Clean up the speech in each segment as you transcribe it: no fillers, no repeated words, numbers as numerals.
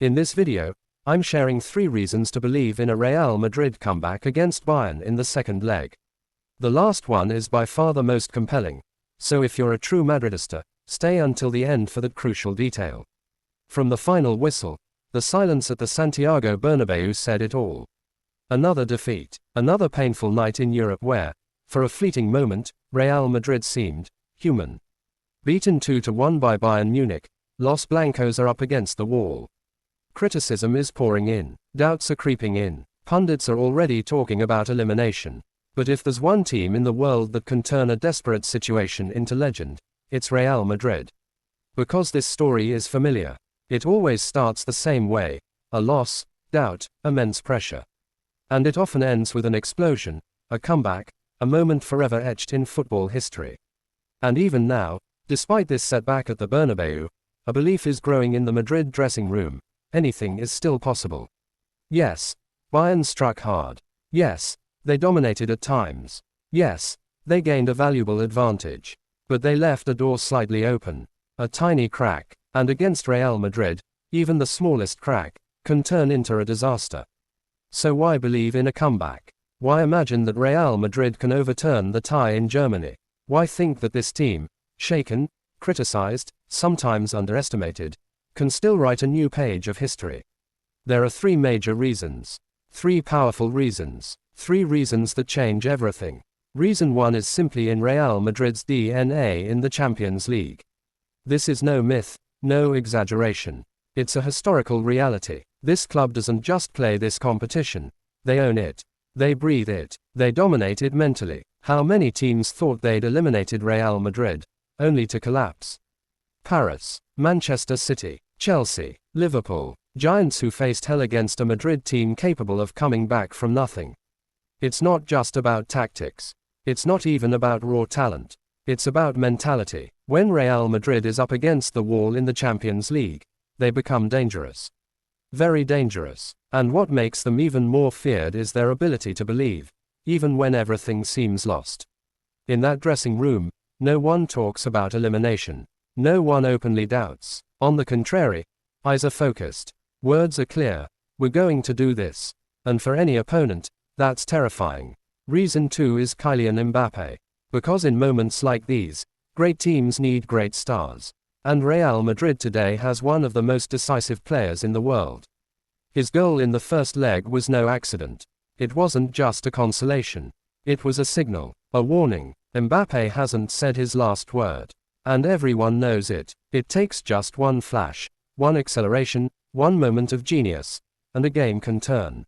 In this video, I'm sharing 3 reasons to believe in a Real Madrid comeback against Bayern in the second leg. The last one is by far the most compelling, so if you're a true Madridista, stay until the end for that crucial detail. From the final whistle, the silence at the Santiago Bernabéu said it all. Another defeat, another painful night in Europe where, for a fleeting moment, Real Madrid seemed human. Beaten 2-1 by Bayern Munich, Los Blancos are up against the wall. Criticism is pouring in, doubts are creeping in, pundits are already talking about elimination. But if there's one team in the world that can turn a desperate situation into legend, it's Real Madrid. Because this story is familiar. It always starts the same way: a loss, doubt, immense pressure. And it often ends with an explosion, a comeback, a moment forever etched in football history. And even now, despite this setback at the Bernabéu, a belief is growing in the Madrid dressing room: anything is still possible. Yes, Bayern struck hard. Yes, they dominated at times. Yes, they gained a valuable advantage. But they left a door slightly open, a tiny crack, and against Real Madrid, even the smallest crack can turn into a disaster. So why believe in a comeback? Why imagine that Real Madrid can overturn the tie in Germany? Why think that this team, shaken, criticized, sometimes underestimated, can still write a new page of history? There are 3 major reasons. 3 powerful reasons. 3 reasons that change everything. Reason 1 is simply in Real Madrid's DNA in the Champions League. This is no myth, no exaggeration. It's a historical reality. This club doesn't just play this competition. They own it. They breathe it. They dominate it mentally. How many teams thought they'd eliminated Real Madrid, only to collapse? Paris, Manchester City, Chelsea, Liverpool, giants who faced hell against a Madrid team capable of coming back from nothing. It's not just about tactics. It's not even about raw talent. It's about mentality. When Real Madrid is up against the wall in the Champions League, they become dangerous. Very dangerous. And what makes them even more feared is their ability to believe, even when everything seems lost. In that dressing room, no one talks about elimination. No one openly doubts. On the contrary, eyes are focused. Words are clear. We're going to do this. And for any opponent, that's terrifying. Reason 2 is Kylian Mbappé. Because in moments like these, great teams need great stars. And Real Madrid today has one of the most decisive players in the world. His goal in the first leg was no accident. It wasn't just a consolation. It was a signal, a warning. Mbappé hasn't said his last word. And everyone knows it. It takes just one flash, one acceleration, one moment of genius, and a game can turn.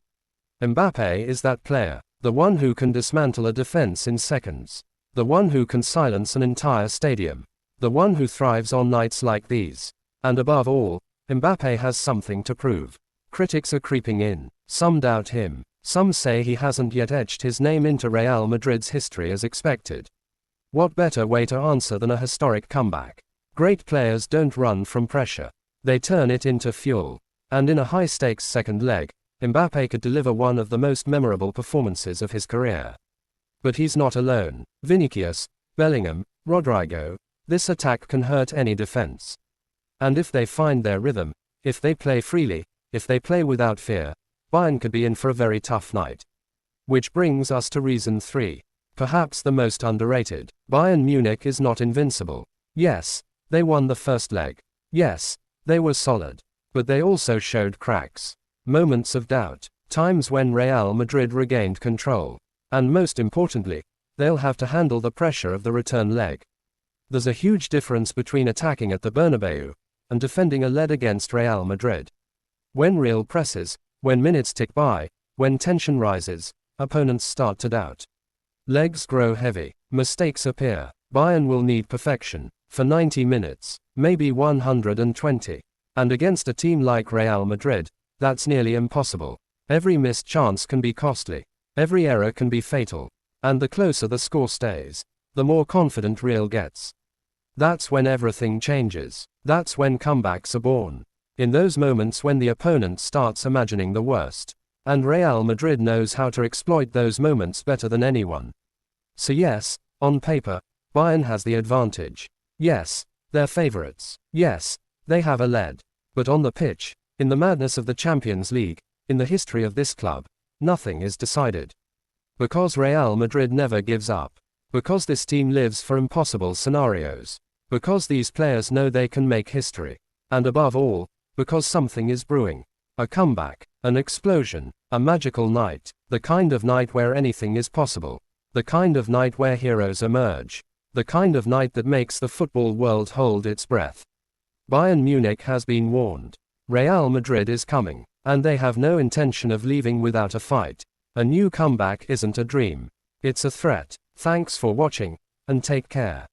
Mbappé is that player, the one who can dismantle a defense in seconds. The one who can silence an entire stadium. The one who thrives on nights like these. And above all, Mbappé has something to prove. Critics are creeping in. Some doubt him. Some say he hasn't yet etched his name into Real Madrid's history as expected. What better way to answer than a historic comeback? Great players don't run from pressure. They turn it into fuel. And in a high-stakes second leg, Mbappé could deliver one of the most memorable performances of his career. But he's not alone. Vinicius, Bellingham, Rodrygo. This attack can hurt any defense. And if they find their rhythm, if they play freely, if they play without fear, Bayern could be in for a very tough night. Which brings us to reason 3. Perhaps the most underrated. Bayern Munich is not invincible. Yes, they won the first leg. Yes, they were solid. But they also showed cracks. Moments of doubt. Times when Real Madrid regained control. And most importantly, they'll have to handle the pressure of the return leg. There's a huge difference between attacking at the Bernabéu and defending a lead against Real Madrid. When Real presses, when minutes tick by, when tension rises, opponents start to doubt. Legs grow heavy, mistakes appear. Bayern will need perfection for 90 minutes, maybe 120. And against a team like Real Madrid, that's nearly impossible. Every missed chance can be costly. Every error can be fatal. And the closer the score stays, the more confident Real gets. That's when everything changes. That's when comebacks are born. In those moments when the opponent starts imagining the worst. And Real Madrid knows how to exploit those moments better than anyone. So yes, on paper, Bayern has the advantage. Yes, they're favorites. Yes, they have a lead. But on the pitch, In the madness of the Champions League, in the history of this club, nothing is decided. Because Real Madrid never gives up. Because this team lives for impossible scenarios. Because these players know they can make history. And above all, because something is brewing. A comeback, an explosion, a magical night, the kind of night where anything is possible. The kind of night where heroes emerge. The kind of night that makes the football world hold its breath. Bayern Munich has been warned. Real Madrid is coming, and they have no intention of leaving without a fight. A new comeback isn't a dream. It's a threat. Thanks for watching, and take care.